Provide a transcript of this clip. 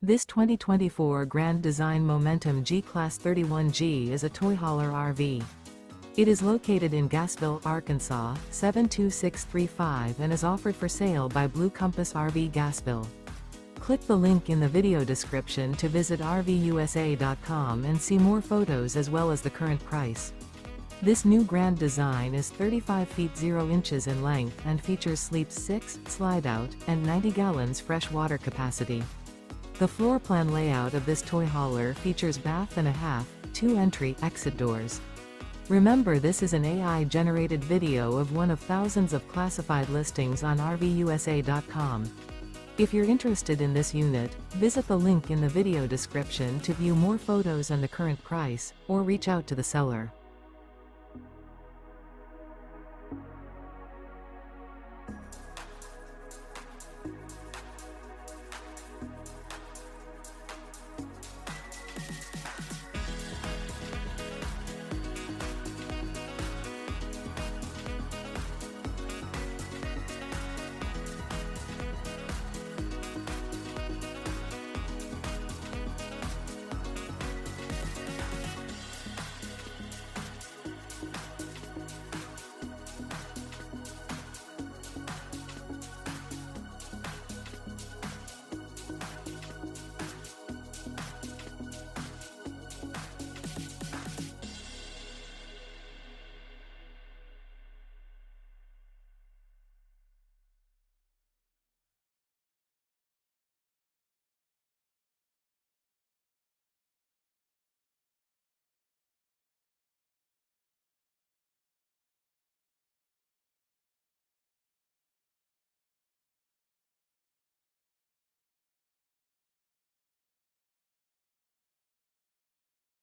This 2024 Grand Design Momentum G-Class 31G is a toy hauler RV. It is located in Gassville, Arkansas, 72635 and is offered for sale by Blue Compass RV Gassville. Click the link in the video description to visit RVUSA.com and see more photos as well as the current price. This new grand design is 35 feet 0 inches in length and features sleeps 6, slide-out, and 90 gallons fresh water capacity. The floor plan layout of this toy hauler features bath and a half, 2 entry/exit doors. Remember, this is an AI-generated video of one of thousands of classified listings on RVUSA.com. If you're interested in this unit, visit the link in the video description to view more photos and the current price, or reach out to the seller.